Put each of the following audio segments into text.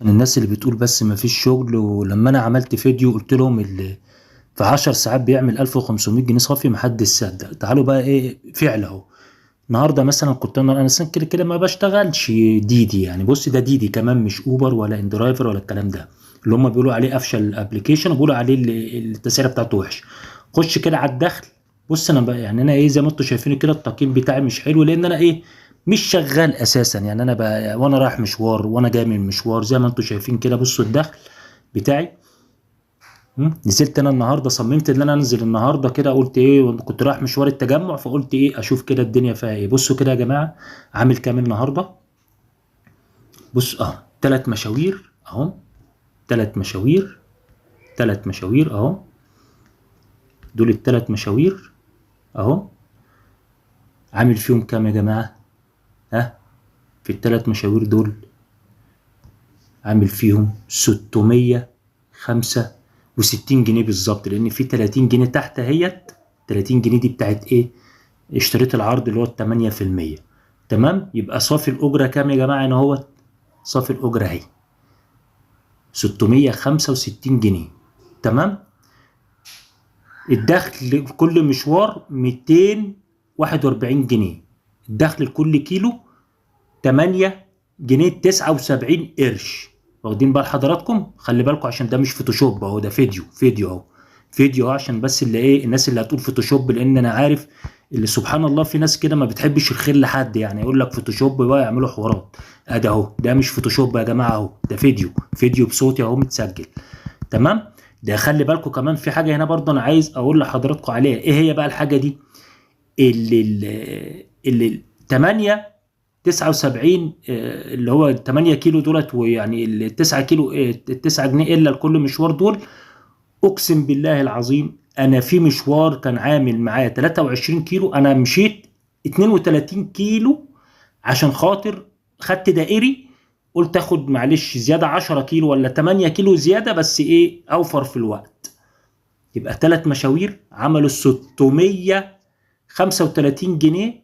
من الناس اللي بتقول بس مفيش شغل. ولما انا عملت فيديو قلت لهم اللي في 10 ساعات بيعمل 1500 جنيه صافي محدش صدق. تعالوا بقى ايه فعل اهو. النهارده مثلا كنت انا أصلاً كده كده ما بشتغلش ديدي، يعني بص ده ديدي كمان مش اوبر ولا اندرايفر ولا الكلام ده اللي هم بيقولوا عليه افشل ابلكيشن وبيقولوا عليه التسعيره بتاعته وحش. خش كده على الدخل. بص انا بقى يعني انا ايه زي ما انتم شايفين كده التقييم بتاعي مش حلو لان انا ايه مش شغال اساسا. يعني انا بقى وانا رايح مشوار وانا جاي من مشوار زي ما انتم شايفين كده. بصوا الدخل بتاعي. نزلت انا النهارده صممت ان انا انزل النهارده كده. قلت ايه كنت رايح مشوار التجمع فقلت ايه اشوف كده الدنيا فيها ايه. بصوا كده يا جماعه عامل كام النهارده. بص 3 مشاوير اهو. 3 مشاوير. 3 مشاوير اهو. دول ال3 مشاوير اهو. عامل فيهم كام يا جماعه؟ ها في ال3 مشاوير دول عامل فيهم 665 جنيه بالظبط، لان في 30 جنيه تحت اهيت. 30 جنيه دي بتاعت ايه؟ اشتريت العرض اللي هو ال8%. تمام، يبقى صافي الاجره كام يا جماعه؟ هنا هو صافي الاجره اهي 665 جنيه. تمام. الدخل كل مشوار 241 جنيه. الدخل لكل كيلو 8 جنيه 79 قرش. واخدين بال حضراتكم؟ خلي بالكم عشان ده مش فوتوشوب اهو، ده فيديو اهو. فيديو اهو عشان بس اللي ايه الناس اللي هتقول فوتوشوب، لان انا عارف اللي سبحان الله في ناس كده ما بتحبش الخير لحد، يعني يقول لك فوتوشوب بقى يعملوا حوارات. ادي اهو ده مش فوتوشوب يا جماعه اهو، ده فيديو بصوتي اهو متسجل. تمام. ده خلي بالكم كمان في حاجه هنا برضه انا عايز اقول لحضراتكم عليها. ايه هي بقى الحاجه دي؟ اللي 8 79 اللي هو 8 كيلو دولت، ويعني ال 9 كيلو 9 جنيه الا لكل مشوار دول. اقسم بالله العظيم انا في مشوار كان عامل معايا 23 كيلو انا مشيت 32 كيلو عشان خاطر خدت دائري. قلت اخد معلش زياده 10 كيلو ولا 8 كيلو زياده بس ايه اوفر في الوقت. يبقى 3 مشاوير عملوا 635 جنيه.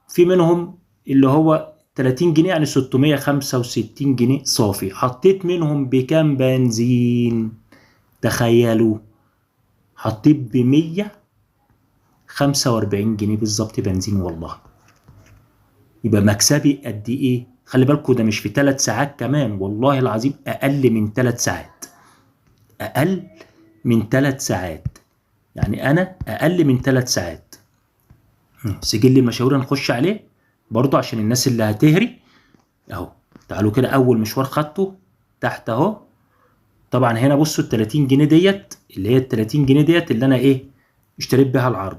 في منهم اللي هو 30 جنيه يعني 665 جنيه صافي. حطيت منهم بكام بنزين؟ تخيلوا. حطيت ب 145 جنيه بالظبط بنزين والله. يبقى مكسبي قد ايه؟ خلي بالكوا ده مش في 3 ساعات كمان، والله العظيم اقل من 3 ساعات. اقل من 3 ساعات. يعني انا اقل من 3 ساعات. سجل المشاوير هنخش عليه برضو عشان الناس اللي هتهري اهو. تعالوا كده اول مشوار خدته تحت اهو. طبعا هنا بصوا ال 30 جنيه ديت اللي هي ال 30 جنيه ديت اللي انا ايه اشتريت بيها العرض.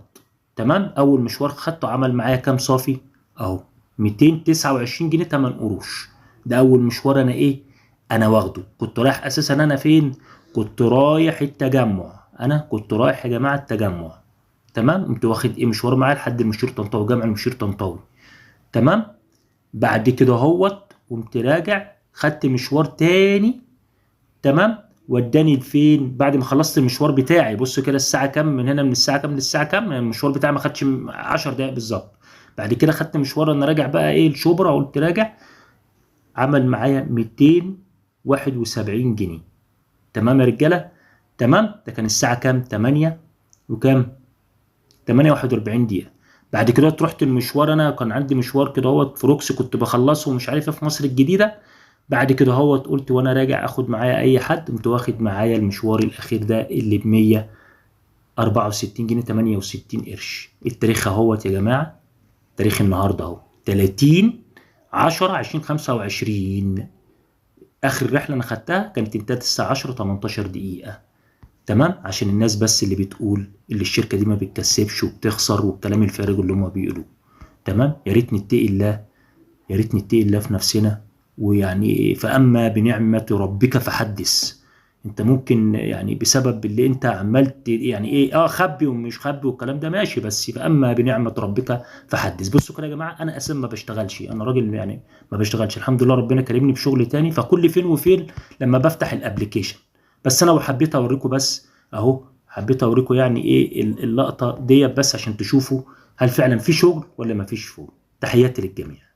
تمام. اول مشوار خدته عمل معايا كام صافي اهو؟ 229 جنيه 8 قروش. ده اول مشوار انا ايه انا واخده. كنت رايح اساسا انا فين؟ كنت رايح التجمع. انا كنت رايح يا جماعه التجمع. تمام. قمت واخد ايه مشوار معايا لحد المشير طنطاوي، جامع المشير طنطاوي. تمام. بعد كده هوت قمت راجع خدت مشوار تاني. تمام. وداني لفين بعد ما خلصت المشوار بتاعي؟ بص كده الساعه كام من هنا، من الساعه كام للساعه كام؟ المشوار بتاعي ما خدش 10 دقايق بالظبط. بعد كده خدت مشوار انا راجع بقى ايه لشبرا. قلت راجع عمل معايا 271 جنيه. تمام يا رجاله. تمام. ده كان الساعه كام؟ 8 وكام 8:41 دقيقه. بعد كده رحت المشوار. انا كان عندي مشوار كده هوت في روكس كنت بخلصه ومش عارف ايه في مصر الجديده. بعد كده هوت قلت وانا راجع اخد معايا اي حد. قمت واخد معايا المشوار الاخير ده اللي ب 164 جنيه 68 قرش. التاريخ اهوت يا جماعه. تاريخ النهارده اهو 30/10/2025. اخر رحله انا خدتها كانت انتهت الساعه 10 18 دقيقه. تمام. عشان الناس بس اللي بتقول اللي الشركه دي ما بتكسبش وبتخسر والكلام الفارغ اللي هم بيقولوه. تمام. يا ريت نتقي الله. يا ريت نتقي الله في نفسنا. ويعني فأما بنعمة ربك فحدث. انت ممكن يعني بسبب اللي انت عملت يعني ايه خبي ومش خبي والكلام ده ماشي، بس فأما بنعمة ربك فحدث. بصوا كده يا جماعة انا اساسا ما بشتغلش، انا راجل يعني ما بشتغلش الحمد لله. ربنا كرمني بشغل تاني فكل فين وفين لما بفتح الابليكيشن. بس انا وحبيت اوريكم بس اهو. حبيت اوريكم يعني ايه اللقطة ديت بس عشان تشوفوا هل فعلا في شغل ولا ما فيش شغل. تحياتي للجميع.